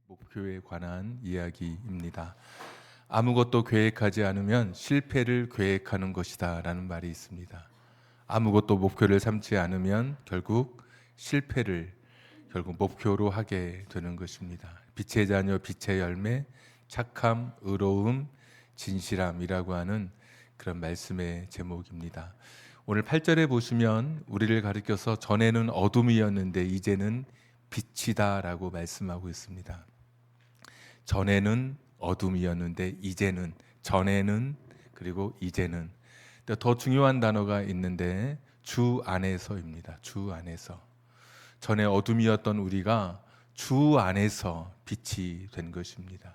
목표에 관한 이야기입니다. 아무것도 계획하지 않으면 실패를 계획하는 것이다 라는 말이 있습니다. 아무것도 목표를 삼지 않으면 결국 실패를 목표로 하게 되는 것입니다. 빛의 자녀, 빛의 열매, 착함, 의로움, 진실함이라고 하는 그런 말씀의 제목입니다. 오늘 8절에 보시면 우리를 가리켜서 전에는 어둠이었는데 이제는 빛이다 라고 말씀하고 있습니다. 전에는 어둠이었는데 이제는, 전에는 그리고 이제는. 더 중요한 단어가 있는데 주 안에서입니다. 주 안에서. 전에 어둠이었던 우리가 주 안에서 빛이 된 것입니다.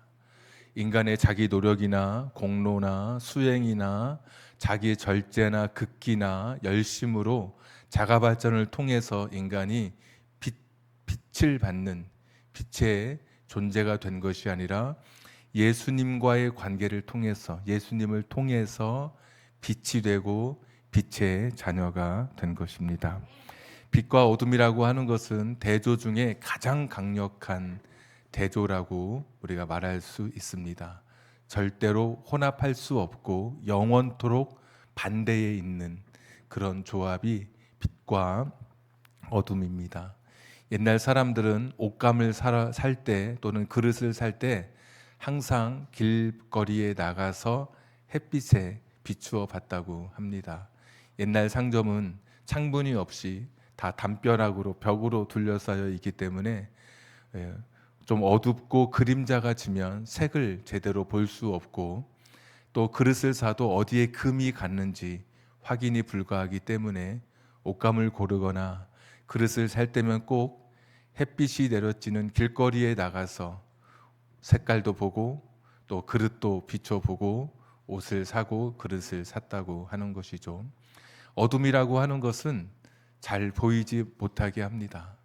인간의 자기 노력이나 공로나 수행이나 자기의 절제나 극기나 열심으로 자가 발전을 통해서 인간이 빛을 받는 빛의 존재가 된 것이 아니라 예수님과의 관계를 통해서, 예수님을 통해서 빛이 되고 빛의 자녀가 된 것입니다. 빛과 어둠이라고 하는 것은 대조 중에 가장 강력한 대조라고 우리가 말할 수 있습니다. 절대로 혼합할 수 없고 영원토록 반대에 있는 그런 조합이 빛과 어둠입니다. 옛날 사람들은 옷감을 살 때 또는 그릇을 살 때 항상 길거리에 나가서 햇빛에 비추어 봤다고 합니다. 옛날 상점은 창문이 없이 다 담벼락으로 벽으로 둘러싸여 있기 때문에 좀 어둡고 그림자가 지면 색을 제대로 볼 수 없고 또 그릇을 사도 어디에 금이 갔는지 확인이 불가하기 때문에 옷감을 고르거나 그릇을 살 때면 꼭 햇빛이 내려지는 길거리에 나가서 색깔도 보고 또 그릇도 비춰보고 옷을 사고 그릇을 샀다고 하는 것이죠. 어둠이라고 하는 것은 잘 보이지 못하게 합니다.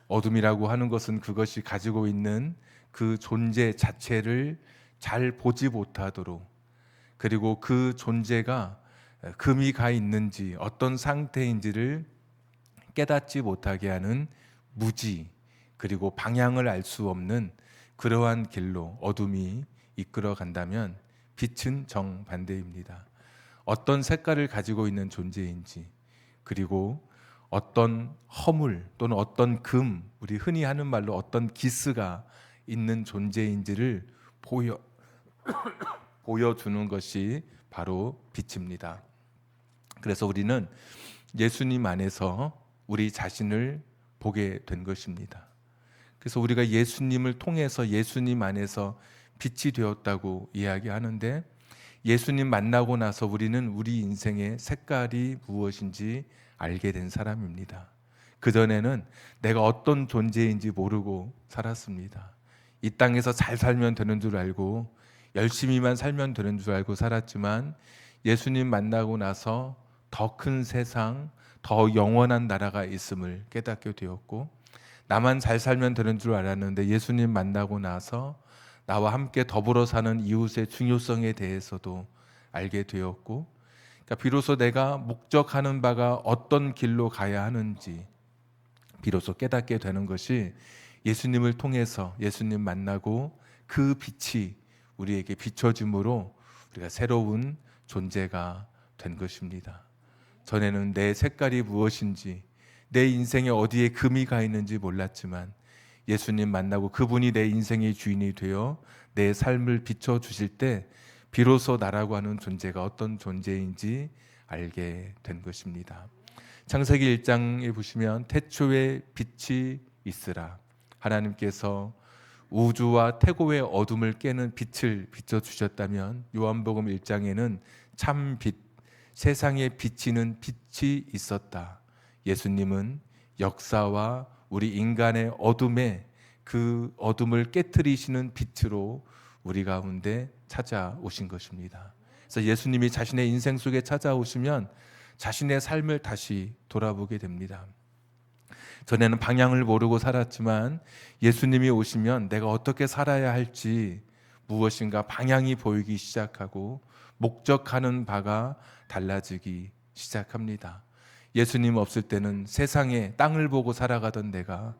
어둠이라고 하는 것은 그것이 가지고 있는 그 존재 자체를 잘 보지 못하도록, 그리고 그 존재가 금이 가 있는지 어떤 상태인지를 깨닫지 못하게 하는 무지, 그리고 방향을 알 수 없는 그러한 길로 어둠이 이끌어 간다면 빛은 정반대입니다. 어떤 색깔을 가지고 있는 존재인지, 그리고 어떤 허물 또는 어떤 금, 우리 흔히 하는 말로 어떤 기스가 있는 존재인지를 보여주는 것이 바로 빛입니다. 그래서 우리는 예수님 안에서 우리 자신을 보게 된 것입니다. 그래서 우리가 예수님을 통해서 예수님 안에서 빛이 되었다고 이야기하는데, 예수님 만나고 나서 우리는 우리 인생의 색깔이 무엇인지 알게 된 사람입니다. 그전에는 내가 어떤 존재인지 모르고 살았습니다. 이 땅에서 잘 살면 되는 줄 알고 열심히만 살면 되는 줄 알고 살았지만, 예수님 만나고 나서 더 큰 세상, 더 영원한 나라가 있음을 깨닫게 되었고, 나만 잘 살면 되는 줄 알았는데 예수님 만나고 나서 나와 함께 더불어 사는 이웃의 중요성에 대해서도 알게 되었고, 그러니까 비로소 내가 목적하는 바가 어떤 길로 가야 하는지 비로소 깨닫게 되는 것이 예수님을 통해서, 예수님 만나고 그 빛이 우리에게 비춰짐으로 우리가 새로운 존재가 된 것입니다. 전에는 내 색깔이 무엇인지, 내 인생에 어디에 금이 가 있는지 몰랐지만 예수님 만나고 그분이 내 인생의 주인이 되어 내 삶을 비춰주실 때 비로소 나라고 하는 존재가 어떤 존재인지 알게 된 것입니다. 창세기 1장에 보시면 태초에 빛이 있으라. 하나님께서 우주와 태고의 어둠을 깨는 빛을 비춰주셨다면, 요한복음 1장에는 참빛, 세상에 비치는 빛이 있었다. 예수님은 역사와 우리 인간의 어둠에 그 어둠을 깨트리시는 빛으로 우리 가운데 찾아오신 것입니다. 그래서 예수님이 자신의 인생 속에 찾아오시면 자신의 삶을 다시 돌아보게 됩니다. 전에는 방향을 모르고 살았지만 예수님이 오시면 내가 어떻게 살아야 할지 무엇인가 방향이 보이기 시작하고 목적하는 바가 달라지기 시작합니다. 예수님 없을 때는 세상에 땅을 보고 살아가던 내가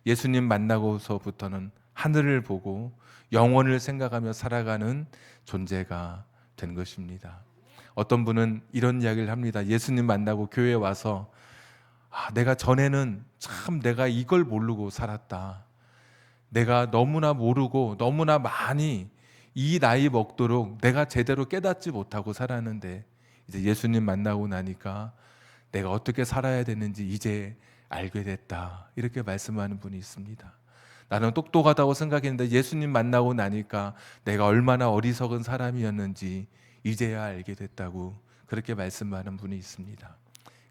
예수님 만나고서부터는 하늘을 보고 영원을 생각하며 살아가는 존재가 된 것입니다. 어떤 분은 이런 이야기를 합니다. 예수님 만나고 교회에 와서 내가 전에는 참 내가 이걸 모르고 살았다. 내가 너무나 모르고 너무나 많이 이 나이 먹도록 내가 제대로 깨닫지 못하고 살았는데 이제 예수님 만나고 나니까 내가 어떻게 살아야 되는지 이제 알게 됐다. 이렇게 말씀하는 분이 있습니다. 나는 똑똑하다고 생각했는데 예수님 만나고 나니까 내가 얼마나 어리석은 사람이었는지 이제야 알게 됐다고 그렇게 말씀하는 분이 있습니다.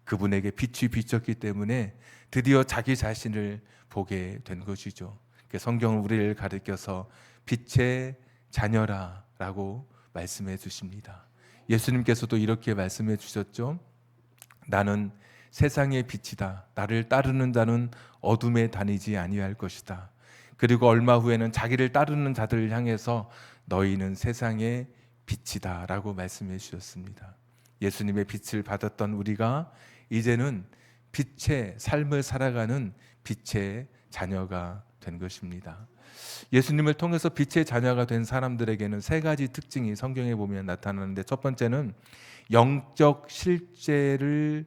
그분에게 빛이 비쳤기 때문에 드디어 자기 자신을 보게 된 것이죠. 성경은 우리를 가르쳐서 빛의 자녀라 라고 말씀해 주십니다. 예수님께서도 이렇게 말씀해 주셨죠. 나는 세상의 빛이다. 나를 따르는 자는 어둠에 다니지 아니할 것이다. 그리고 얼마 후에는 자기를 따르는 자들을 향해서 너희는 세상의 빛이다 라고 말씀해 주셨습니다. 예수님의 빛을 받았던 우리가 이제는 빛의 삶을 살아가는 빛의 자녀가 된 것입니다. 예수님을 통해서 빛의 자녀가 된 사람들에게는 세 가지 특징이 성경에 보면 나타나는데, 첫 번째는 영적 실제를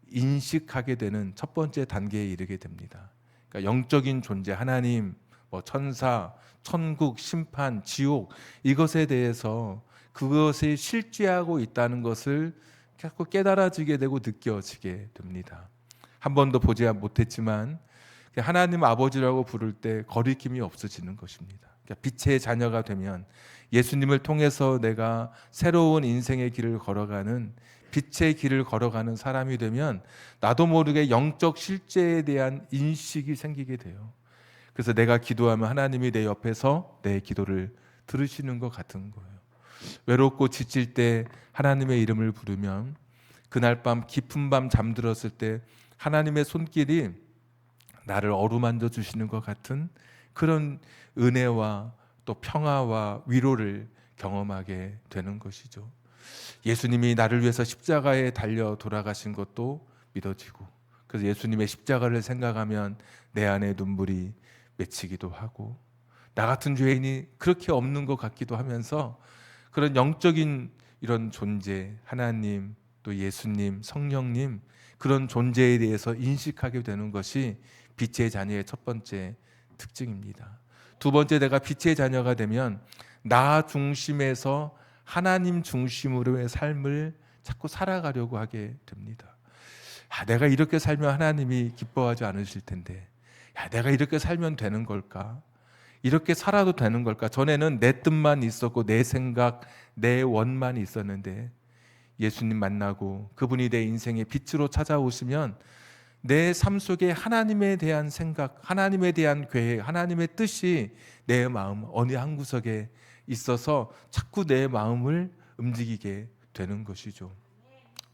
인식하게 되는 첫 번째 단계에 이르게 됩니다. 그러니까 영적인 존재, 하나님, 천사, 천국, 심판, 지옥, 이것에 대해서 그것이 실제하고 있다는 것을 자꾸 깨달아지게 되고 느껴지게 됩니다. 한 번도 보지 못했지만 하나님 아버지라고 부를 때 거리낌이 없어지는 것입니다. 그러니까 빛의 자녀가 되면, 예수님을 통해서 내가 새로운 인생의 길을 걸어가는, 빛의 길을 걸어가는 사람이 되면 나도 모르게 영적 실제에 대한 인식이 생기게 돼요. 그래서 내가 기도하면 하나님이 내 옆에서 내 기도를 들으시는 것 같은 거예요. 외롭고 지칠 때 하나님의 이름을 부르면 그날 밤 깊은 밤 잠들었을 때 하나님의 손길이 나를 어루만져 주시는 것 같은 그런 은혜와 또 평화와 위로를 경험하게 되는 것이죠. 예수님이 나를 위해서 십자가에 달려 돌아가신 것도 믿어지고, 그래서 예수님의 십자가를 생각하면 내 안에 눈물이 맺히기도 하고, 나 같은 죄인이 그렇게 없는 것 같기도 하면서 그런 영적인 이런 존재, 하나님, 또 예수님, 성령님, 그런 존재에 대해서 인식하게 되는 것이 빛의 자녀의 첫 번째 특징입니다. 두 번째, 내가 빛의 자녀가 되면 나 중심에서 하나님 중심으로의 삶을 자꾸 살아가려고 하게 됩니다. 내가 이렇게 살면 하나님이 기뻐하지 않으실 텐데, 내가 이렇게 살면 되는 걸까? 이렇게 살아도 되는 걸까? 전에는 내 뜻만 있었고 내 생각, 내 원만 있었는데 예수님 만나고 그분이 내 인생의 빛으로 찾아오시면 내 삶 속에 하나님에 대한 생각, 하나님에 대한 계획, 하나님의 뜻이 내 마음 어느 한 구석에 있어서 자꾸 내 마음을 움직이게 되는 것이죠.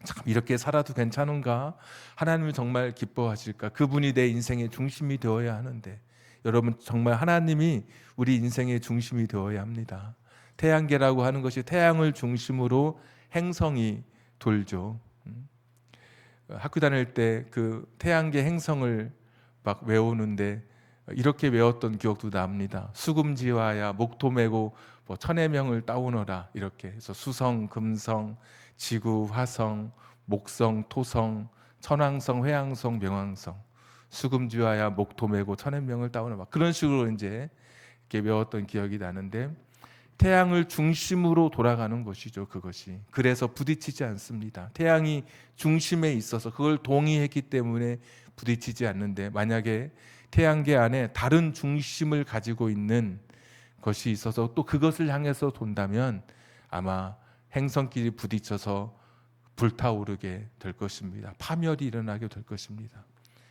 참 이렇게 살아도 괜찮은가? 하나님은 정말 기뻐하실까? 그분이 내 인생의 중심이 되어야 하는데, 여러분 정말 하나님이 우리 인생의 중심이 되어야 합니다. 태양계라고 하는 것이 태양을 중심으로 행성이 돌죠. 학교 다닐 때 그 태양계 행성을 막 외우는데 이렇게 외웠던 기억도 납니다. 수금지화야 목토 메고 천해명을 따오너라, 이렇게 해서 수성, 금성, 지구, 화성, 목성, 토성, 천왕성, 회왕성, 명왕성, 수금지화야 목토 메고 천해명을 따오너라, 그런 식으로 이제 이렇게 외웠던 기억이 나는데, 태양을 중심으로 돌아가는 것이죠, 그것이. 그래서 부딪히지 않습니다. 태양이 중심에 있어서 그걸 동의했기 때문에 부딪히지 않는데, 만약에 태양계 안에 다른 중심을 가지고 있는 것이 있어서 또 그것을 향해서 돈다면 아마 행성끼리 부딪혀서 불타오르게 될 것입니다. 파멸이 일어나게 될 것입니다.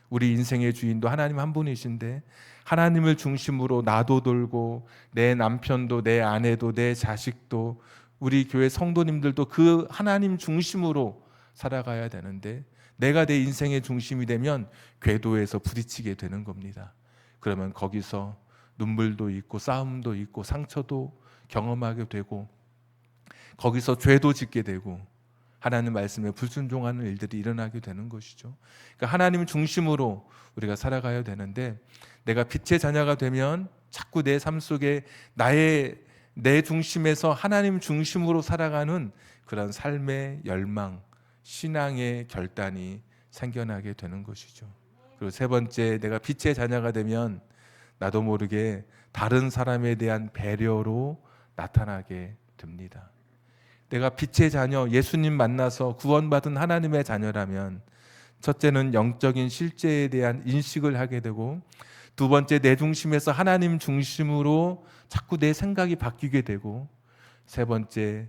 우리 인생의 주인도 하나님 한 분이신데, 하나님을 중심으로 나도 돌고 내 남편도 내 아내도 내 자식도 우리 교회 성도님들도 그 하나님 중심으로 살아가야 되는데, 내가 내 인생의 중심이 되면 궤도에서 부딪히게 되는 겁니다. 그러면 거기서 눈물도 있고 싸움도 있고 상처도 경험하게 되고, 거기서 죄도 짓게 되고 하나님 말씀에 불순종하는 일들이 일어나게 되는 것이죠. 그러니까 하나님 중심으로 우리가 살아가야 되는데, 내가 빛의 자녀가 되면 자꾸 내 삶 속에 내 중심에서 하나님 중심으로 살아가는 그런 삶의 열망, 신앙의 결단이 생겨나게 되는 것이죠. 그리고 세 번째, 내가 빛의 자녀가 되면 나도 모르게 다른 사람에 대한 배려로 나타나게 됩니다. 내가 빛의 자녀, 예수님 만나서 구원받은 하나님의 자녀라면 첫째는 영적인 실제에 대한 인식을 하게 되고, 두 번째, 내 중심에서 하나님 중심으로 자꾸 내 생각이 바뀌게 되고, 세 번째,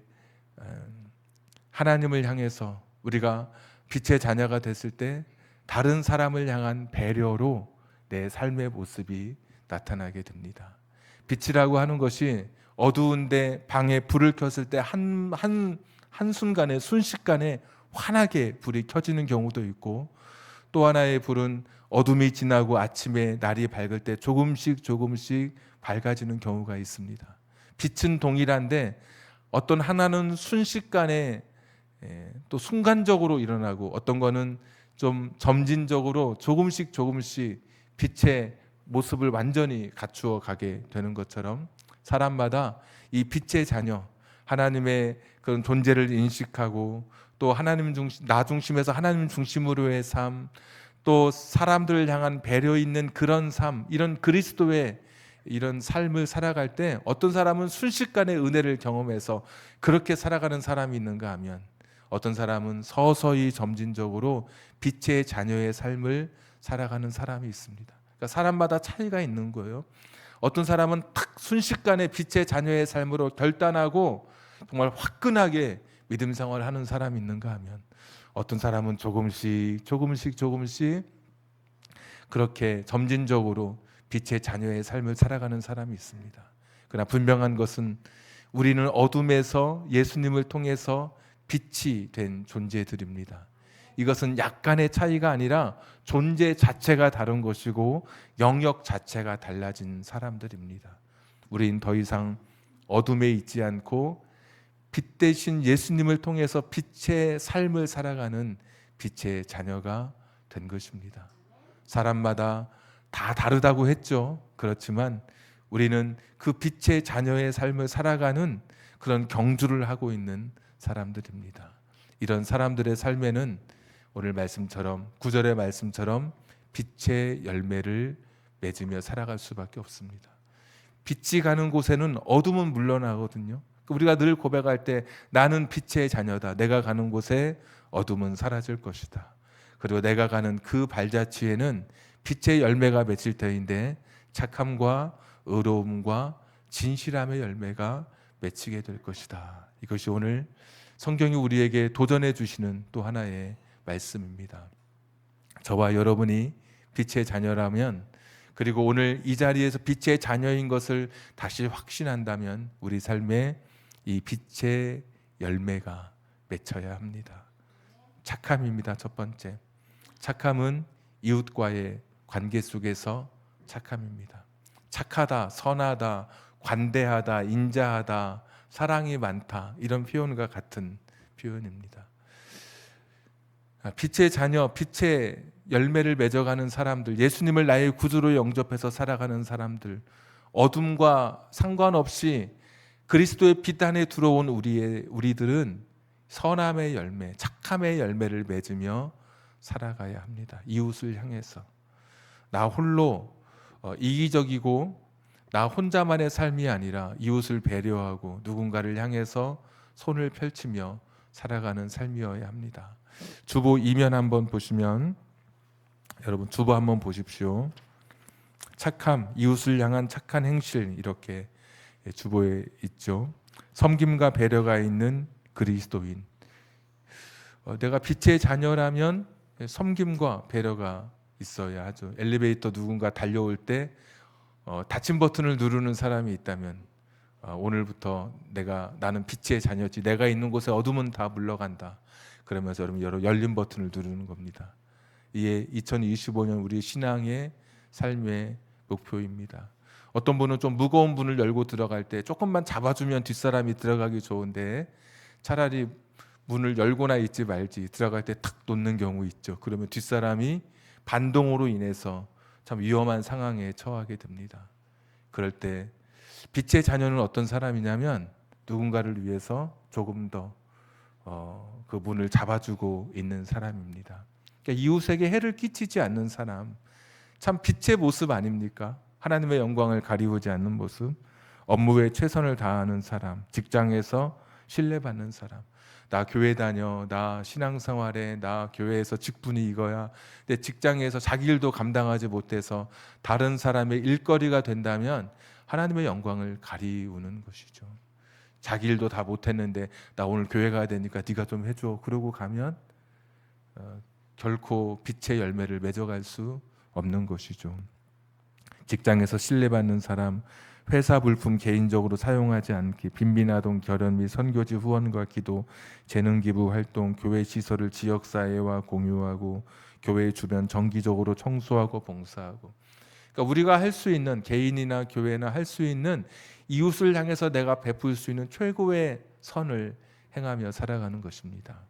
하나님을 향해서 우리가 빛의 자녀가 됐을 때 다른 사람을 향한 배려로 내 삶의 모습이 나타나게 됩니다. 빛이라고 하는 것이 어두운데 방에 불을 켰을 때 한순간에, 순식간에 환하게 불이 켜지는 경우도 있고, 또 하나의 불은 어둠이 지나고 아침에 날이 밝을 때 조금씩 밝아지는 경우가 있습니다. 빛은 동일한데 어떤 하나는 순식간에, 또 순간적으로 일어나고, 어떤 거는 좀 점진적으로 조금씩 빛의 모습을 완전히 갖추어 가게 되는 것처럼, 사람마다 이 빛의 자녀, 하나님의 그런 존재를 인식하고, 또 나 중심에서 하나님 중심으로의 삶, 또 사람들을 향한 배려 있는 그런 삶, 이런 그리스도의 이런 삶을 살아갈 때 어떤 사람은 순식간에 은혜를 경험해서 그렇게 살아가는 사람이 있는가 하면, 어떤 사람은 서서히 점진적으로 빛의 자녀의 삶을 살아가는 사람이 있습니다. 그러니까 사람마다 차이가 있는 거예요. 어떤 사람은 탁 순식간에 빛의 자녀의 삶으로 결단하고 정말 화끈하게 믿음 생활을 하는 사람이 있는가 하면, 어떤 사람은 조금씩 그렇게 점진적으로 빛의 자녀의 삶을 살아가는 사람이 있습니다. 그러나 분명한 것은 우리는 어둠에서 예수님을 통해서 빛이 된 존재들입니다. 이것은 약간의 차이가 아니라 존재 자체가 다른 것이고 영역 자체가 달라진 사람들입니다. 우린 더 이상 어둠에 있지 않고 빛 대신 예수님을 통해서 빛의 삶을 살아가는 빛의 자녀가 된 것입니다. 사람마다 다 다르다고 했죠. 그렇지만 우리는 그 빛의 자녀의 삶을 살아가는 그런 경주를 하고 있는 사람들입니다. 이런 사람들의 삶에는 오늘 말씀처럼, 9절의 말씀처럼 빛의 열매를 맺으며 살아갈 수밖에 없습니다. 빛이 가는 곳에는 어둠은 물러나거든요. 우리가 늘 고백할 때 나는 빛의 자녀다. 내가 가는 곳에 어둠은 사라질 것이다. 그리고 내가 가는 그 발자취에는 빛의 열매가 맺힐 때인데 착함과 의로움과 진실함의 열매가 맺히게 될 것이다. 이것이 오늘 성경이 우리에게 도전해 주시는 또 하나의 말씀입니다. 저와 여러분이 빛의 자녀라면, 그리고 오늘 이 자리에서 빛의 자녀인 것을 다시 확신한다면 우리 삶에 이 빛의 열매가 맺혀야 합니다. 착함입니다. 첫 번째, 착함은 이웃과의 관계 속에서 착함입니다. 착하다, 선하다, 관대하다, 인자하다, 사랑이 많다, 이런 표현과 같은 표현입니다. 빛의 자녀, 빛의 열매를 맺어가는 사람들, 예수님을 나의 구주로 영접해서 살아가는 사람들, 어둠과 상관없이 그리스도의 빛 안에 들어온 우리들은 선함의 열매, 착함의 열매를 맺으며 살아가야 합니다. 이웃을 향해서 나 홀로 이기적이고 나 혼자만의 삶이 아니라 이웃을 배려하고 누군가를 향해서 손을 펼치며 살아가는 삶이어야 합니다. 주보 2면 한번 보시면, 여러분 주보 한번 보십시오. 착함, 이웃을 향한 착한 행실, 이렇게 주보에 있죠. 섬김과 배려가 있는 그리스도인. 내가 빛의 자녀라면 섬김과 배려가 있어야 하죠. 엘리베이터 누군가 달려올 때 닫힌 버튼을 누르는 사람이 있다면 오늘부터 나는 빛의 자녀지, 내가 있는 곳에 어둠은 다 물러간다, 그러면서 여러분 열린 버튼을 누르는 겁니다. 이게 2025년 우리 신앙의 삶의 목표입니다. 어떤 분은 좀 무거운 문을 열고 들어갈 때 조금만 잡아주면 뒷사람이 들어가기 좋은데 차라리 문을 열고나 있지 말지 들어갈 때 탁 놓는 경우 있죠. 그러면 뒷사람이 반동으로 인해서 참 위험한 상황에 처하게 됩니다. 그럴 때 빛의 자녀는 어떤 사람이냐면 누군가를 위해서 조금 더 그 문을 잡아주고 있는 사람입니다. 그러니까 이웃에게 해를 끼치지 않는 사람, 참 빛의 모습 아닙니까? 하나님의 영광을 가리우지 않는 모습, 업무에 최선을 다하는 사람, 직장에서 신뢰받는 사람. 나 교회 다녀, 나 신앙생활에, 나 교회에서 직분이 이거야. 근데 직장에서 자기 일도 감당하지 못해서 다른 사람의 일거리가 된다면 하나님의 영광을 가리우는 것이죠. 자기 일도 다 못했는데 나 오늘 교회 가야 되니까 네가 좀 해줘. 그러고 가면 결코 빛의 열매를 맺어갈 수 없는 것이죠. 직장에서 신뢰받는 사람, 회사 물품 개인적으로 사용하지 않기, 빈민아동 결연 및 선교지 후원과 기도, 재능 기부 활동, 교회 시설을 지역사회와 공유하고 교회 주변 정기적으로 청소하고 봉사하고. 그러니까 우리가 할 수 있는, 개인이나 교회나 할 수 있는 이웃을 향해서 내가 베풀 수 있는 최고의 선을 행하며 살아가는 것입니다.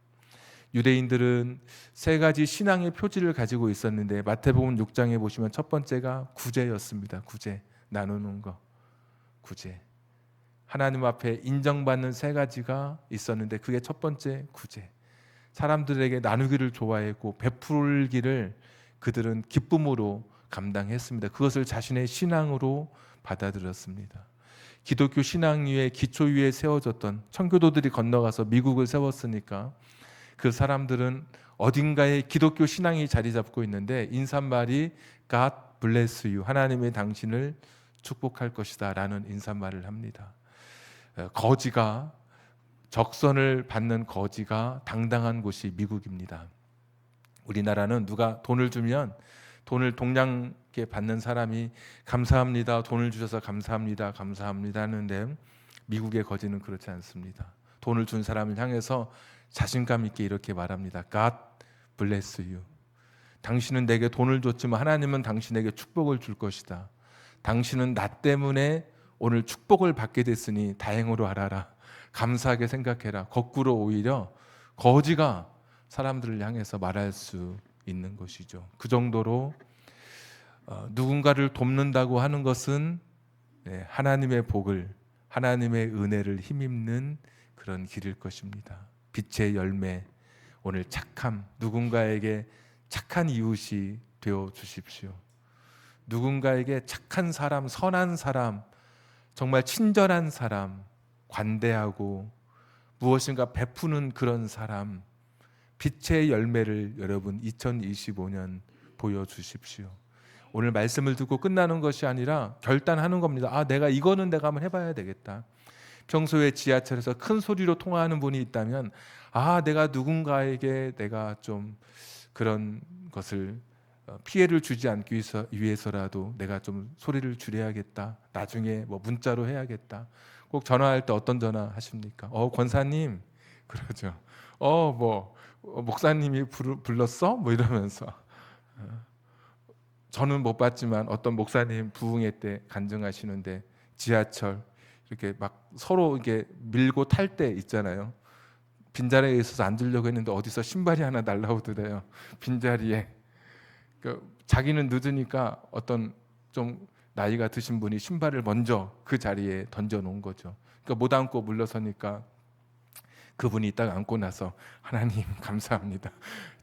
유대인들은 세 가지 신앙의 표지를 가지고 있었는데 마태복음 6장에 보시면 첫 번째가 구제였습니다. 구제, 나누는 거. 구제. 하나님 앞에 인정받는 세 가지가 있었는데 그게 첫 번째 구제. 사람들에게 나누기를 좋아했고 베풀기를 그들은 기쁨으로 감당했습니다. 그것을 자신의 신앙으로 받아들였습니다. 기독교 신앙 위에 기초 위에 세워졌던 청교도들이 건너가서 미국을 세웠으니까 그 사람들은 어딘가에 기독교 신앙이 자리 잡고 있는데 인사말이 God bless you, 하나님이 당신을 축복할 것이다 라는 인사말을 합니다. 거지가, 적선을 받는 거지가 당당한 곳이 미국입니다. 우리나라는 누가 돈을 주면 돈을 동량게 받는 사람이 감사합니다, 돈을 주셔서 감사합니다, 감사합니다 하는데 미국의 거지는 그렇지 않습니다. 돈을 준 사람을 향해서 자신감 있게 이렇게 말합니다. God bless you. 당신은 내게 돈을 줬지만 하나님은 당신에게 축복을 줄 것이다. 당신은 나 때문에 오늘 축복을 받게 됐으니 다행으로 알아라. 감사하게 생각해라. 거꾸로 오히려 거지가 사람들을 향해서 말할 수 있는 것이죠. 그 정도로 누군가를 돕는다고 하는 것은 하나님의 복을, 하나님의 은혜를 힘입는 그런 길일 것입니다. 빛의 열매, 오늘 착함, 누군가에게 착한 이웃이 되어 주십시오. 누군가에게 착한 사람, 선한 사람, 정말 친절한 사람, 관대하고 무엇인가 베푸는 그런 사람, 빛의 열매를 여러분 2025년 보여주십시오. 오늘 말씀을 듣고 끝나는 것이 아니라 결단하는 겁니다. 내가 이거는 내가 한번 해봐야 되겠다. 평소에 지하철에서 큰 소리로 통화하는 분이 있다면 내가 누군가에게 내가 좀 그런 것을 피해를 주지 않기 위해서라도 내가 좀 소리를 줄여야겠다. 나중에 뭐 문자로 해야겠다. 꼭 전화할 때 어떤 전화 하십니까? 권사님 그러죠. 목사님이 불렀어? 뭐 이러면서 저는 못 봤지만 어떤 목사님 부흥회 때 간증하시는데 지하철 이렇게 막 서로 이렇게 밀고 탈 때 있잖아요. 빈자리에 있어서 앉으려고 했는데 어디서 신발이 하나 날라오더래요. 빈자리에. 자기는 늦으니까 어떤 좀 나이가 드신 분이 신발을 먼저 그 자리에 던져 놓은 거죠. 못 앉고 물러서니까 그분이 딱 앉고 나서 하나님 감사합니다.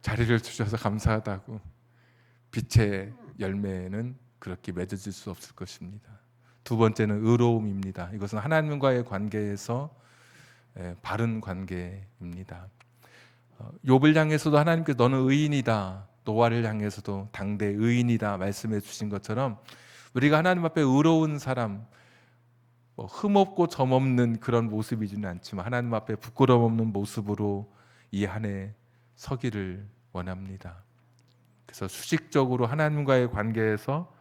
자리를 주셔서 감사하다고. 빛의 열매는 그렇게 맺어질 수 없을 것입니다. 두 번째는 의로움입니다. 이것은 하나님과의 관계에서 바른 관계입니다. 욥을 향해서도 하나님께서 너는 의인이다, 노아를 향해서도 당대 의인이다 말씀해 주신 것처럼 우리가 하나님 앞에 의로운 사람, 흠없고 점없는 그런 모습이지는 않지만 하나님 앞에 부끄러움 없는 모습으로 이 한 해 서기를 원합니다. 그래서 수직적으로 하나님과의 관계에서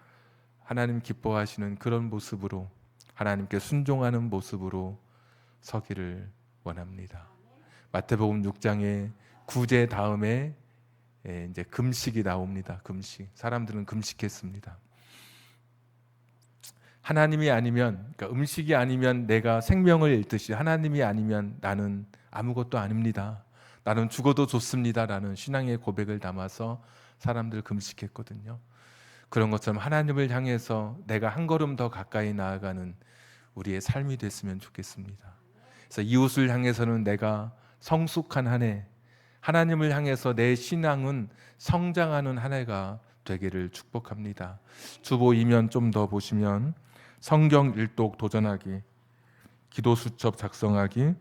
하나님 기뻐하시는 그런 모습으로, 하나님께 순종하는 모습으로 서기를 원합니다. 마태복음 6장에 구제 다음에 이제 금식이 나옵니다. 금식. 사람들은 금식했습니다. 하나님이 아니면, 그러니까 음식이 아니면 내가 생명을 잃듯이 하나님이 아니면 나는 아무것도 아닙니다. 나는 죽어도 좋습니다라는 신앙의 고백을 담아서 사람들 금식했거든요. 그런 것처럼 하나님을 향해서 내가 한 걸음 더 가까이 나아가는 우리의 삶이 됐으면 좋겠습니다. 그래서 이웃을 향해서는 내가 성숙한 한 해, 하나님을 향해서 내 신앙은 성장하는 한 해가 되기를 축복합니다. 주보 이면 좀 더 보시면 성경 일독 도전하기, 기도 수첩 작성하기,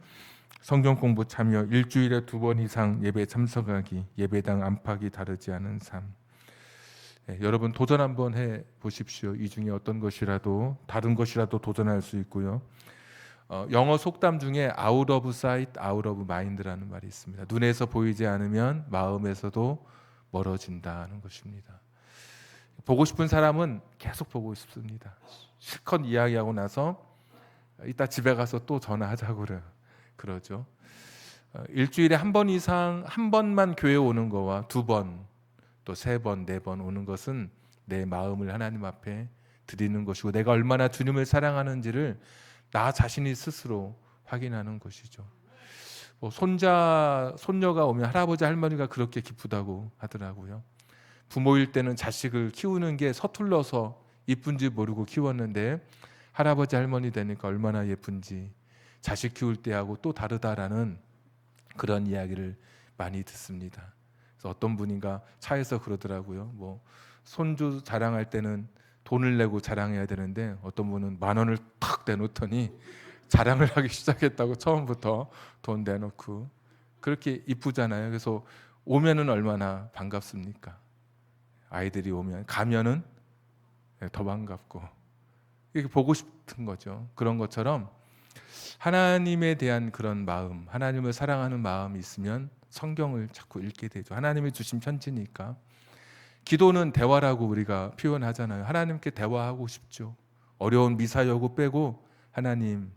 성경 공부 참여, 일주일에 2번 이상 예배 참석하기, 예배당 안팎이 다르지 않은 삶. 여러분 도전 한번 해 보십시오. 이 중에 어떤 것이라도, 다른 것이라도 도전할 수 있고요. 영어 속담 중에 out of sight, out of mind라는 말이 있습니다. 눈에서 보이지 않으면 마음에서도 멀어진다는 것입니다. 보고 싶은 사람은 계속 보고 싶습니다. 실컷 이야기하고 나서 이따 집에 가서 또 전화하자고 그러죠. 일주일에 한 번 이상, 한 번만 교회 오는 거와 2번, 또 3번, 4번 오는 것은 내 마음을 하나님 앞에 드리는 것이고, 내가 얼마나 주님을 사랑하는지를 나 자신이 스스로 확인하는 것이죠. 손자, 손녀가 오면 할아버지, 할머니가 그렇게 기쁘다고 하더라고요. 부모일 때는 자식을 키우는 게 서툴러서 이쁜지 모르고 키웠는데 할아버지, 할머니 되니까 얼마나 예쁜지, 자식 키울 때하고 또 다르다라는 그런 이야기를 많이 듣습니다. 그래서 어떤 분인가 차에서 그러더라고요. 손주 자랑할 때는 돈을 내고 자랑해야 되는데 어떤 분은 10,000원을 탁 내놓더니 자랑을 하기 시작했다고. 처음부터 돈 내놓고. 그렇게 이쁘잖아요. 그래서 오면은 얼마나 반갑습니까? 아이들이 오면, 가면은 더 반갑고, 이렇게 보고 싶은 거죠. 그런 것처럼 하나님에 대한 그런 마음, 하나님을 사랑하는 마음이 있으면 성경을 자꾸 읽게 되죠. 하나님이 주신 편지니까. 기도는 대화라고 우리가 표현하잖아요. 하나님께 대화하고 싶죠. 어려운 미사여구 빼고 하나님,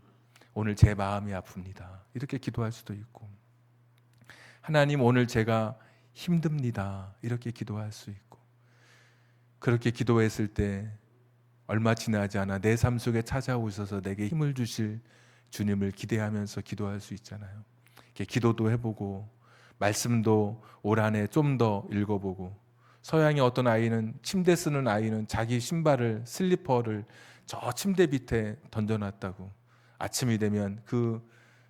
오늘 제 마음이 아픕니다. 이렇게 기도할 수도 있고, 하나님, 오늘 제가 힘듭니다. 이렇게 기도할 수 있고, 그렇게 기도했을 때 얼마 지나지 않아 내 삶 속에 찾아오셔서 내게 힘을 주실 주님을 기대하면서 기도할 수 있잖아요. 이렇게 기도도 해보고, 말씀도 올 한 해 좀 더 읽어보고, 서양의 어떤 아이는, 침대 쓰는 아이는 자기 신발을, 슬리퍼를 저 침대 밑에 던져놨다고. 아침이 되면 그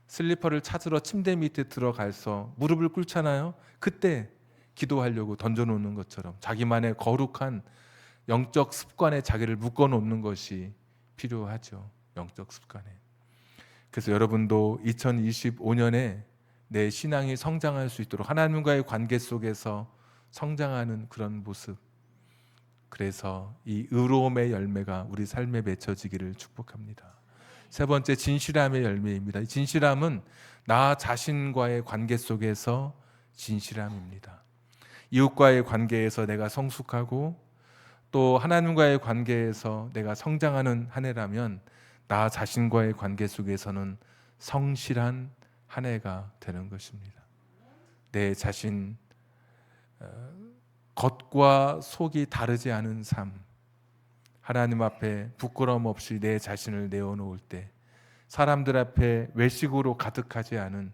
슬리퍼를 찾으러 침대 밑에 들어가서 무릎을 꿇잖아요. 그때 기도하려고 던져놓는 것처럼 자기만의 거룩한 영적 습관에 자기를 묶어놓는 것이 필요하죠. 영적 습관에. 그래서 여러분도 2025년에 내 신앙이 성장할 수 있도록 하나님과의 관계 속에서 성장하는 그런 모습, 그래서 이 의로움의 열매가 우리 삶에 맺혀지기를 축복합니다. 3번째, 진실함의 열매입니다. 이 진실함은 나 자신과의 관계 속에서 진실함입니다. 이웃과의 관계에서 내가 성숙하고, 또 하나님과의 관계에서 내가 성장하는 한 해라면 나 자신과의 관계 속에서는 성실한 한 해가 되는 것입니다. 내 자신, 겉과 속이 다르지 않은 삶, 하나님 앞에 부끄러움 없이 내 자신을 내어놓을 때, 사람들 앞에 외식으로 가득하지 않은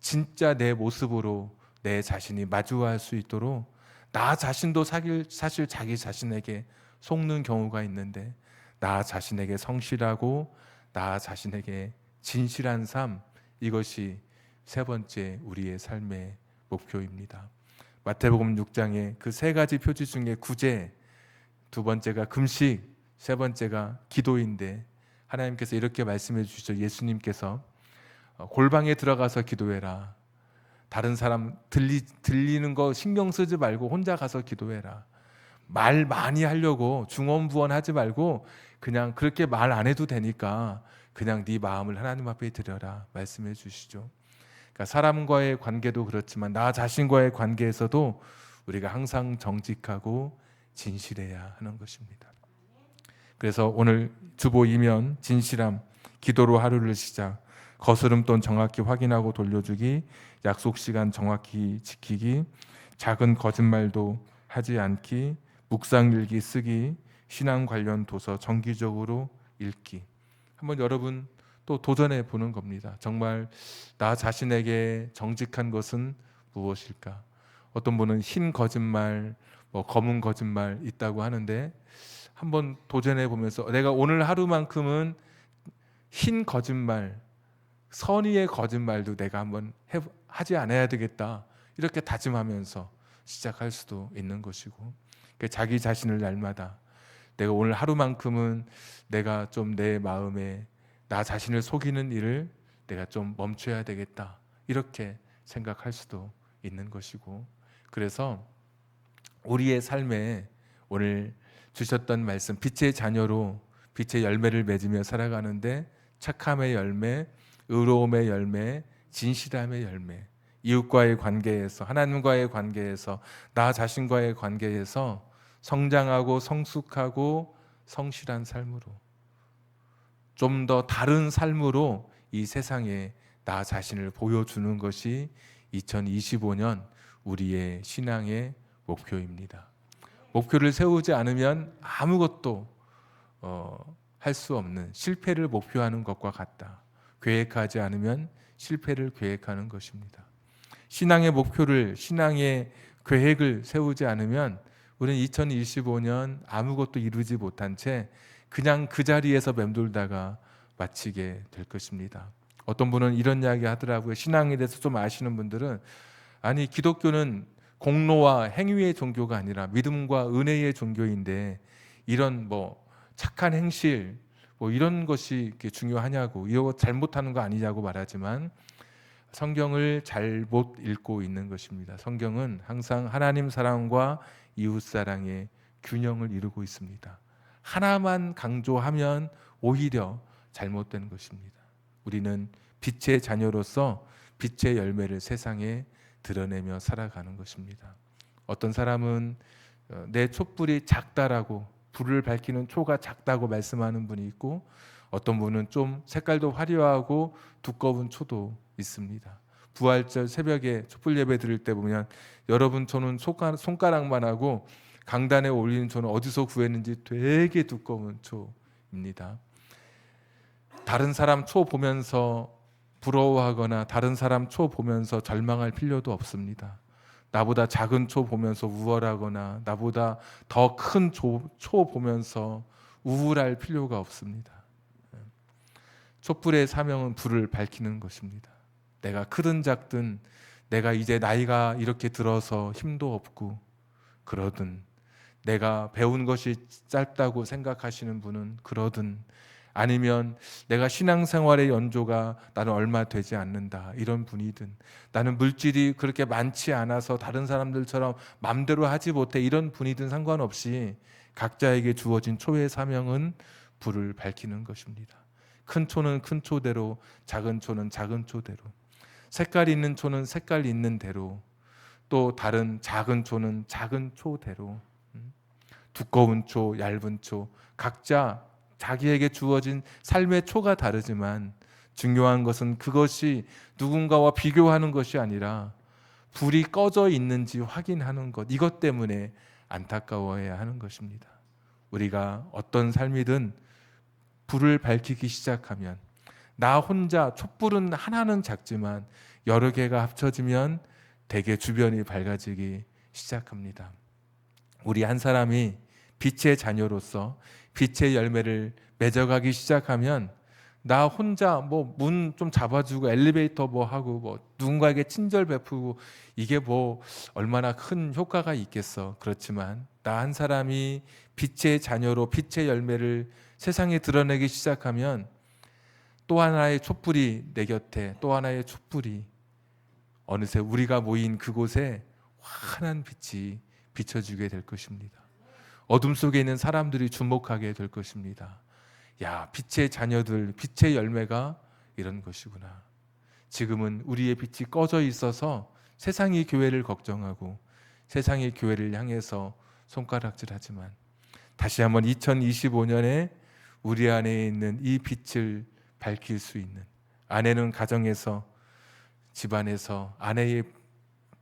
진짜 내 모습으로 내 자신이 마주할 수 있도록, 나 자신도 사실 자기 자신에게 속는 경우가 있는데 나 자신에게 성실하고 나 자신에게 진실한 삶, 이것이 3번째 우리의 삶의 목표입니다. 마태복음 6장에 그 3가지 표지 중에 구제, 2번째가 금식, 3번째가 기도인데, 하나님께서 이렇게 말씀해 주시죠. 예수님께서 골방에 들어가서 기도해라. 다른 사람 들리는 거 신경 쓰지 말고 혼자 가서 기도해라. 말 많이 하려고 중언부언하지 말고 그냥 그렇게 말 안 해도 되니까 그냥 네 마음을 하나님 앞에 드려라 말씀해 주시죠. 그러니까 사람과의 관계도 그렇지만 나 자신과의 관계에서도 우리가 항상 정직하고 진실해야 하는 것입니다. 그래서 오늘 주보 이면 진실함, 기도로 하루를 시작, 거스름돈 정확히 확인하고 돌려주기, 약속 시간 정확히 지키기, 작은 거짓말도 하지 않기, 묵상일기 쓰기, 신앙 관련 도서 정기적으로 읽기. 한번 여러분 또 도전해 보는 겁니다. 정말 나 자신에게 정직한 것은 무엇일까? 어떤 분은 흰 거짓말, 뭐 검은 거짓말 있다고 하는데 한번 도전해 보면서 내가 오늘 하루만큼은 흰 거짓말, 선의의 거짓말도 내가 한번 하지 않아야 되겠다, 이렇게 다짐하면서 시작할 수도 있는 것이고, 자기 자신을 날마다 내가 오늘 하루만큼은 내가 좀 내 마음에 나 자신을 속이는 일을 내가 좀 멈춰야 되겠다, 이렇게 생각할 수도 있는 것이고, 그래서 우리의 삶에 오늘 주셨던 말씀, 빛의 자녀로 빛의 열매를 맺으며 살아가는데 착함의 열매, 의로움의 열매, 진실함의 열매, 이웃과의 관계에서, 하나님과의 관계에서, 나 자신과의 관계에서 성장하고 성숙하고 성실한 삶으로, 좀 더 다른 삶으로 이 세상에 나 자신을 보여주는 것이 2025년 우리의 신앙의 목표입니다. 목표를 세우지 않으면 아무것도 할 수 없는, 실패를 목표하는 것과 같다. 계획하지 않으면 실패를 계획하는 것입니다. 신앙의 목표를, 신앙의 계획을 세우지 않으면 우리는 2025년 아무것도 이루지 못한 채 그냥 그 자리에서 맴돌다가 마치게 될 것입니다. 어떤 분은 이런 이야기 하더라고요. 신앙에 대해서 좀 아시는 분들은, 아니 기독교는 공로와 행위의 종교가 아니라 믿음과 은혜의 종교인데 이런 뭐 착한 행실 뭐 이런 것이 이렇게 중요하냐고, 이거 잘못하는 거 아니냐고 말하지만 성경을 잘못 읽고 있는 것입니다. 성경은 항상 하나님 사랑과 이웃 사랑의 균형을 이루고 있습니다. 하나만 강조하면 오히려 잘못된 것입니다. 우리는 빛의 자녀로서 빛의 열매를 세상에 드러내며 살아가는 것입니다. 어떤 사람은 내 촛불이 작다라고, 불을 밝히는 초가 작다고 말씀하는 분이 있고, 어떤 분은 좀 색깔도 화려하고 두꺼운 초도 있습니다. 부활절 새벽에 촛불 예배 드릴 때 보면 여러분 초는 손가락만 하고 강단에 올리는 초는 어디서 구했는지 되게 두꺼운 초입니다. 다른 사람 초 보면서 부러워하거나 다른 사람 초 보면서 절망할 필요도 없습니다. 나보다 작은 초 보면서 우월하거나 나보다 더 큰 초 보면서 우울할 필요가 없습니다. 촛불의 사명은 불을 밝히는 것입니다. 내가 크든 작든, 내가 이제 나이가 이렇게 들어서 힘도 없고 그러든, 내가 배운 것이 짧다고 생각하시는 분은 그러든, 아니면 내가 신앙생활의 연조가 나는 얼마 되지 않는다 이런 분이든, 나는 물질이 그렇게 많지 않아서 다른 사람들처럼 맘대로 하지 못해 이런 분이든 상관없이 각자에게 주어진 초의 사명은 불을 밝히는 것입니다. 큰 초는 큰 초대로, 작은 초는 작은 초대로, 색깔 있는 초는 색깔 있는 대로, 또 다른 작은 초는 작은 초대로, 두꺼운 초, 얇은 초, 각자 자기에게 주어진 삶의 초가 다르지만 중요한 것은 그것이 누군가와 비교하는 것이 아니라 불이 꺼져 있는지 확인하는 것, 이것 때문에 안타까워해야 하는 것입니다. 우리가 어떤 삶이든 불을 밝히기 시작하면, 나 혼자 촛불은 하나는 작지만 여러 개가 합쳐지면 대개 주변이 밝아지기 시작합니다. 우리 한 사람이 빛의 자녀로서 빛의 열매를 맺어가기 시작하면 나 혼자 뭐 문 좀 잡아주고 엘리베이터 뭐 하고 뭐 누군가에게 친절 베푸고 이게 뭐 얼마나 큰 효과가 있겠어. 그렇지만 나 한 사람이 빛의 자녀로 빛의 열매를 세상에 드러내기 시작하면 또 하나의 촛불이 내 곁에, 또 하나의 촛불이 어느새 우리가 모인 그곳에 환한 빛이 비춰주게 될 것입니다. 어둠 속에 있는 사람들이 주목하게 될 것입니다. 야, 빛의 자녀들, 빛의 열매가 이런 것이구나. 지금은 우리의 빛이 꺼져 있어서 세상이 교회를 걱정하고 세상이 교회를 향해서 손가락질하지만, 다시 한번 2025년에 우리 안에 있는 이 빛을 밝힐 수 있는, 아내는 가정에서, 집안에서 아내의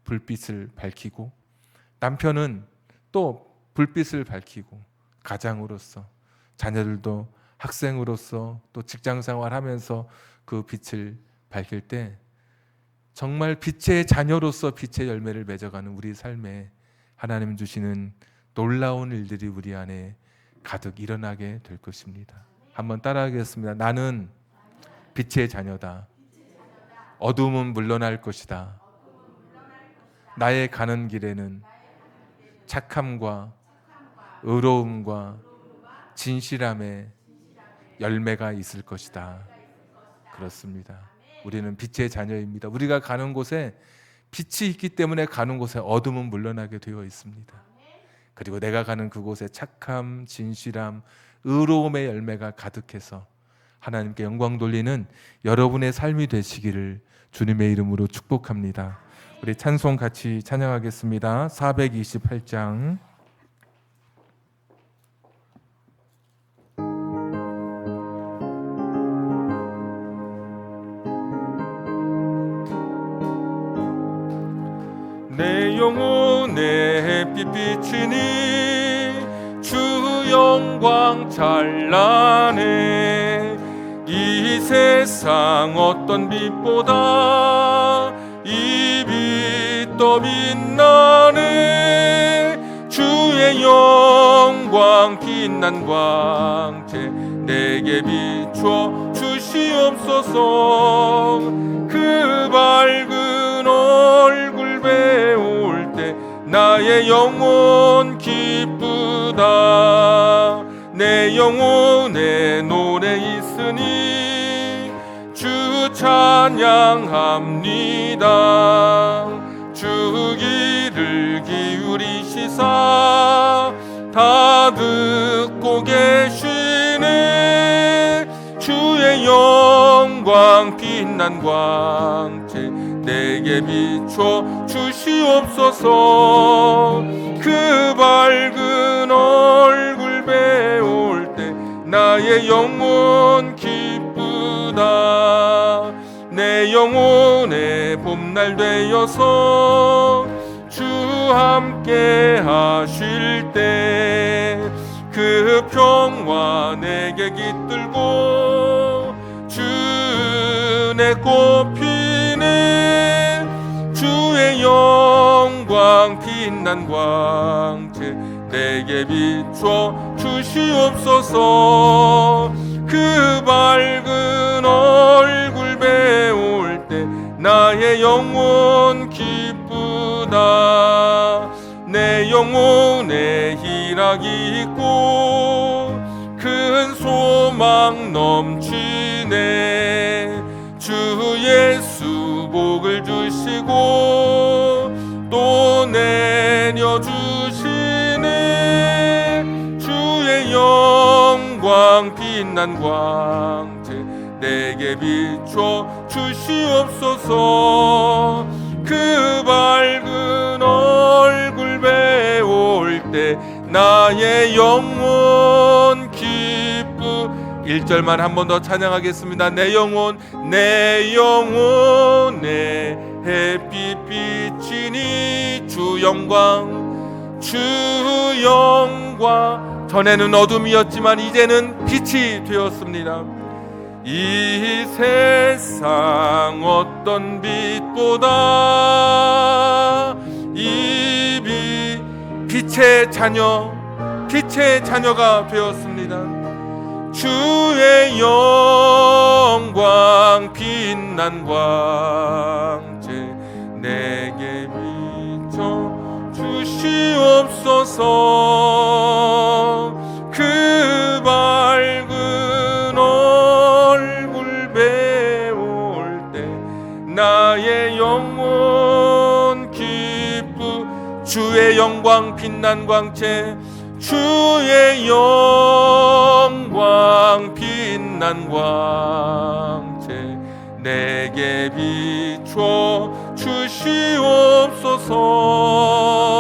불빛을 밝히고, 남편은 또 불빛을 밝히고, 가장으로서, 자녀들도 학생으로서, 또 직장생활 하면서 그 빛을 밝힐 때 정말 빛의 자녀로서 빛의 열매를 맺어가는 우리 삶에 하나님 주시는 놀라운 일들이 우리 안에 가득 일어나게 될 것입니다. 한번 따라하겠습니다. 나는 빛의 자녀다. 어둠은 물러날 것이다. 나의 가는 길에는 착함과 의로움과 진실함의 열매가 있을 것이다. 그렇습니다. 우리는 빛의 자녀입니다. 우리가 가는 곳에 빛이 있기 때문에 가는 곳에 어둠은 물러나게 되어 있습니다. 그리고 내가 가는 그곳에 착함, 진실함, 의로움의 열매가 가득해서 하나님께 영광 돌리는 여러분의 삶이 되시기를 주님의 이름으로 축복합니다. 우리 찬송 같이 찬양하겠습니다. 428장 내 영혼에 햇빛 비치니 주 영광 찬란해. 이 세상 어떤 빛보다 이 빛 더 빛나네. 주의 영광 빛난 광채 내게 비춰 주시옵소서. 그 밝은 얼굴 배울 때 나의 영혼 기쁘다. 내 영혼에 노래 있으니 주 찬양합니다. 주 귀를 기울이시사 다 듣고 계시네. 주의 영광 빛난 광채 내게 비춰 주시옵소서. 그 밝은 얼굴 배울 때 나의 영혼 기쁘다. 내 영혼의 봄날 되어서 주 함께 하실 때 그 평화 내게 깃들고 주 내 꽃피네. 주의 영광 빛난 광채 내게 비춰 주시옵소서. 그 밝은 얼굴 배울 때 나의 영혼 기쁘다. 내 영혼에 희락이 있고 큰 소망 넘치네. 주 예수 복을 주시고 또 내려주시네. 주의 영광 빛난 광채 내게 비춰 주시옵소서. 그 밝은 얼굴 배울 때 나의 영혼 기쁘. 1절만 한 번 더 찬양하겠습니다. 내 영혼 내 영혼에 햇빛 비치니 주 영광 주 영광. 전에는 어둠이었지만 이제는 빛이 되었습니다. 이 세상 어떤 빛보다 이 빛 빛의 자녀가 되었습니다. 주의 영광 빛난 광채 내게 비춰 주시옵소서. 그 밝은 얼굴 배울 때 나의 영혼 기쁘. 주의 영광 빛난 광채 주의 영광 빛난 광채 내게 비춰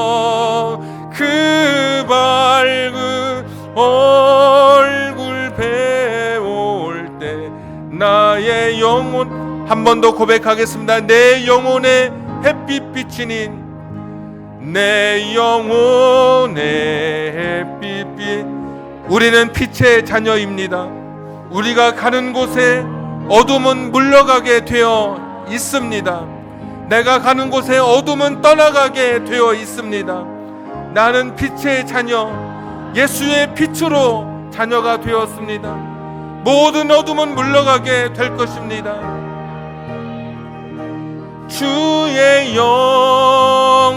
주시옵소서. 그 밝은 얼굴 배울 때 나의 영혼. 한 번 더 고백하겠습니다. 내 영혼에 햇빛 비치니 내 영혼의 햇빛. 우리는 빛의 자녀입니다. 우리가 가는 곳에 어둠은 물러가게 되어 있습니다. 내가 가는 곳에 어둠은 떠나가게 되어 있습니다. 나는 빛의 자녀, 예수의 빛으로 자녀가 되었습니다. 모든 어둠은 물러가게 될 것입니다. 주의 영광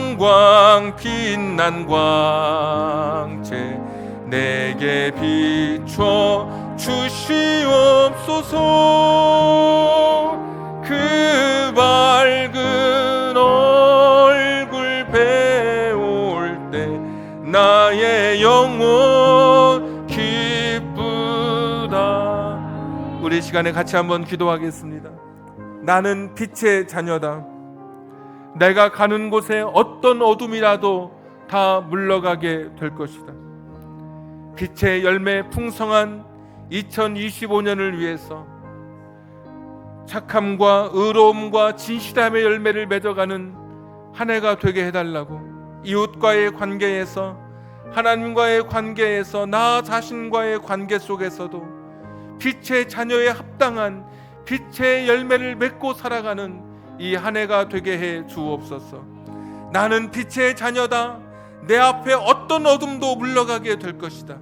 빛난 광채 내게 비춰 주시옵소서. 그 밝은 얼굴 배울 때 나의 영혼 기쁘다. 우리 시간에 같이 한번 기도하겠습니다. 나는 빛의 자녀다. 내가 가는 곳에 어떤 어둠이라도 다 물러가게 될 것이다. 빛의 열매 풍성한 2025년을 위해서 착함과 의로움과 진실함의 열매를 맺어가는 한 해가 되게 해달라고, 이웃과의 관계에서, 하나님과의 관계에서, 나 자신과의 관계 속에서도 빛의 자녀에 합당한 빛의 열매를 맺고 살아가는 이 한 해가 되게 해 주옵소서. 나는 빛의 자녀다. 내 앞에 어떤 어둠도 물러가게 될 것이다.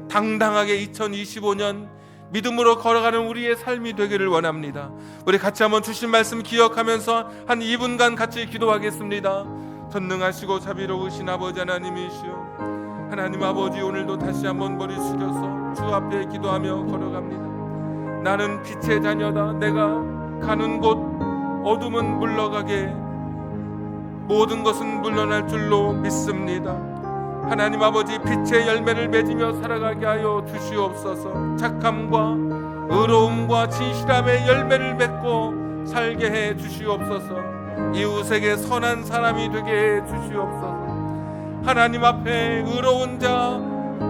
당당하게 2025년 믿음으로 걸어가는 우리의 삶이 되기를 원합니다. 우리 같이 한번 주신 말씀 기억하면서 한 2분간 같이 기도하겠습니다. 전능하시고 자비로우신 아버지 하나님이시여, 하나님 아버지, 오늘도 다시 한번 머리 숙여서 주 앞에 기도하며 걸어갑니다. 나는 빛의 자녀다. 내가 가는 곳 어둠은 물러가게, 모든 것은 물러날 줄로 믿습니다. 하나님 아버지, 빛의 열매를 맺으며 살아가게 하여 주시옵소서. 착함과 의로움과 진실함의 열매를 맺고 살게 해 주시옵소서. 이웃에게 선한 사람이 되게 해 주시옵소서. 하나님 앞에 의로운 자,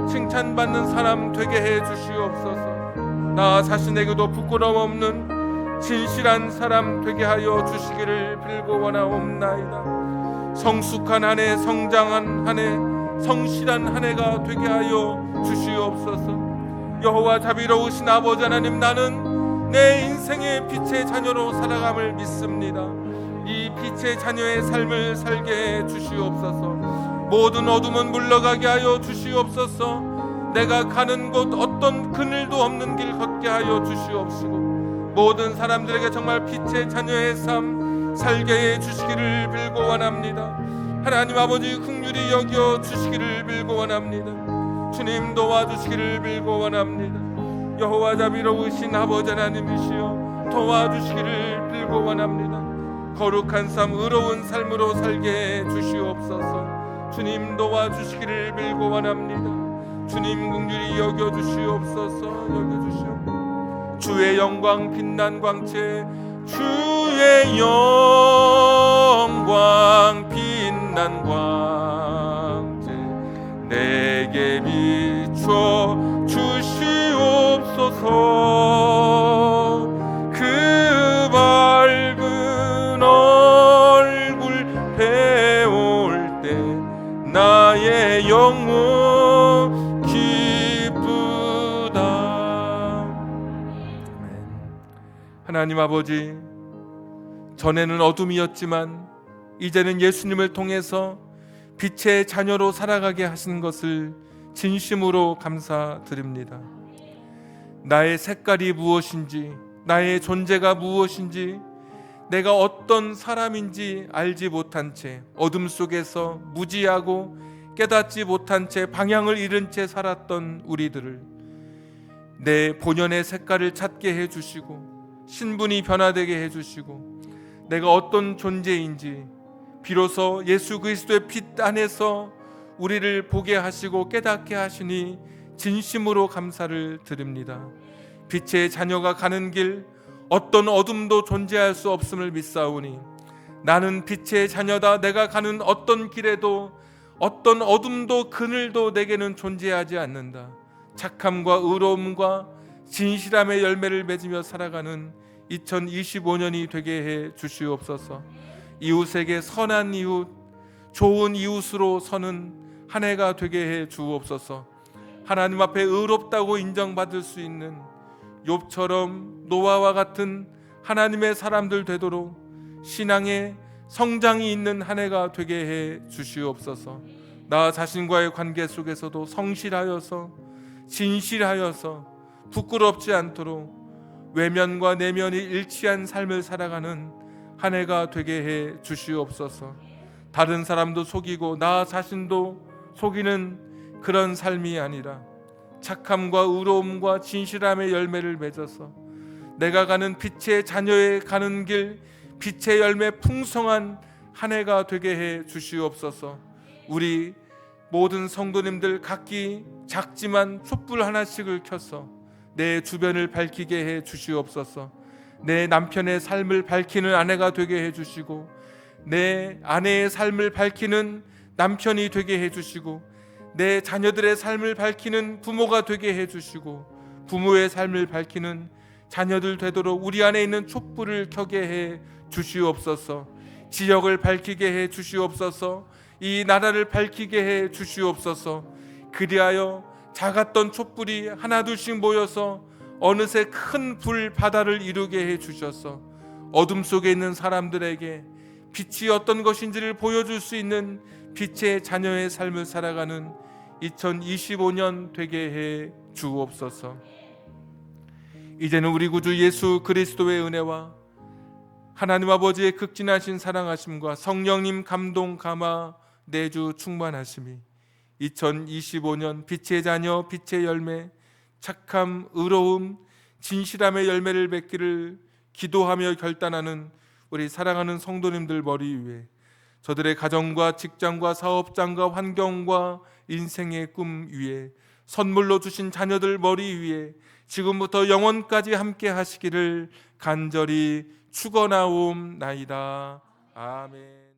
칭찬받는 사람 되게 해 주시옵소서. 나 자신에게도 부끄러움 없는 진실한 사람 되게 하여 주시기를 빌고 원하옵나이다. 성숙한 한 해, 성장한 한 해, 성실한 한 해가 되게 하여 주시옵소서. 여호와 자비로우신 아버지 하나님, 나는 내 인생의 빛의 자녀로 살아감을 믿습니다. 이 빛의 자녀의 삶을 살게 해 주시옵소서. 모든 어둠은 물러가게 하여 주시옵소서. 내가 가는 곳 어떤 그늘도 없는 길 걷게 하여 주시옵시고, 모든 사람들에게 정말 빛의 자녀의 삶 살게 해 주시기를 빌고 원합니다. 하나님 아버지, 긍휼히 여겨 주시기를 빌고 원합니다. 주님 도와주시기를 빌고 원합니다. 여호와 자비로우신 아버지 하나님이시여, 도와주시기를 빌고 원합니다. 거룩한 삶, 의로운 삶으로 살게 해 주시옵소서. 주님 도와주시기를 빌고 원합니다. 주님 긍휼히 여겨 주시옵소서. 여겨 주시옵소서. 주의 영광 빛난 광채, 주의 영광 빛난 광채 내게 비춰 주시옵소서. 그 밝은 얼굴 배울 때 나의 영혼 기쁘다. 하나님 아버지, 전에는 어둠이었지만 이제는 예수님을 통해서 빛의 자녀로 살아가게 하신 것을 진심으로 감사드립니다. 나의 색깔이 무엇인지, 나의 존재가 무엇인지, 내가 어떤 사람인지 알지 못한 채 어둠 속에서 무지하고 깨닫지 못한 채 방향을 잃은 채 살았던 우리들을 내 본연의 색깔을 찾게 해주시고, 신분이 변화되게 해주시고, 내가 어떤 존재인지 비로소 예수 그리스도의 빛 안에서 우리를 보게 하시고 깨닫게 하시니 진심으로 감사를 드립니다. 빛의 자녀가 가는 길 어떤 어둠도 존재할 수 없음을 믿사오니, 나는 빛의 자녀다. 내가 가는 어떤 길에도 어떤 어둠도 그늘도 내게는 존재하지 않는다. 착함과 의로움과 진실함의 열매를 맺으며 살아가는 2025년이 되게 해 주시옵소서. 이웃에게 선한 이웃, 좋은 이웃으로 서는 한 해가 되게 해 주옵소서. 하나님 앞에 의롭다고 인정받을 수 있는 욥처럼 노아와 같은 하나님의 사람들 되도록 신앙의 성장이 있는 한 해가 되게 해 주시옵소서. 나 자신과의 관계 속에서도 성실하여서 진실하여서 부끄럽지 않도록 외면과 내면이 일치한 삶을 살아가는 한 해가 되게 해 주시옵소서. 다른 사람도 속이고 나 자신도 속이는 그런 삶이 아니라 착함과 의로움과 진실함의 열매를 맺어서 내가 가는 빛의 자녀의 가는 길, 빛의 열매 풍성한 한 해가 되게 해 주시옵소서. 우리 모든 성도님들 각기 작지만 촛불 하나씩을 켜서 내 주변을 밝히게 해 주시옵소서. 내 남편의 삶을 밝히는 아내가 되게 해 주시고, 내 아내의 삶을 밝히는 남편이 되게 해 주시고, 내 자녀들의 삶을 밝히는 부모가 되게 해 주시고, 부모의 삶을 밝히는 자녀들 되도록 우리 안에 있는 촛불을 켜게 해 주시옵소서. 지역을 밝히게 해 주시옵소서. 이 나라를 밝히게 해 주시옵소서. 그리하여 작았던 촛불이 하나둘씩 모여서 어느새 큰 불 바다를 이루게 해 주셔서 어둠 속에 있는 사람들에게 빛이 어떤 것인지를 보여줄 수 있는 빛의 자녀의 삶을 살아가는 2025년 되게 해 주옵소서. 이제는 우리 구주 예수 그리스도의 은혜와 하나님 아버지의 극진하신 사랑하심과 성령님 감동 감화 내주 충만하심이 2025년 빛의 자녀 빛의 열매 착함 의로움 진실함의 열매를 맺기를 기도하며 결단하는 우리 사랑하는 성도님들 머리 위에 저들의 가정과 직장과 사업장과 환경과 인생의 꿈 위에 선물로 주신 자녀들 머리 위에 지금부터 영원까지 함께 하시기를 간절히 축원하옵나이다. 아멘.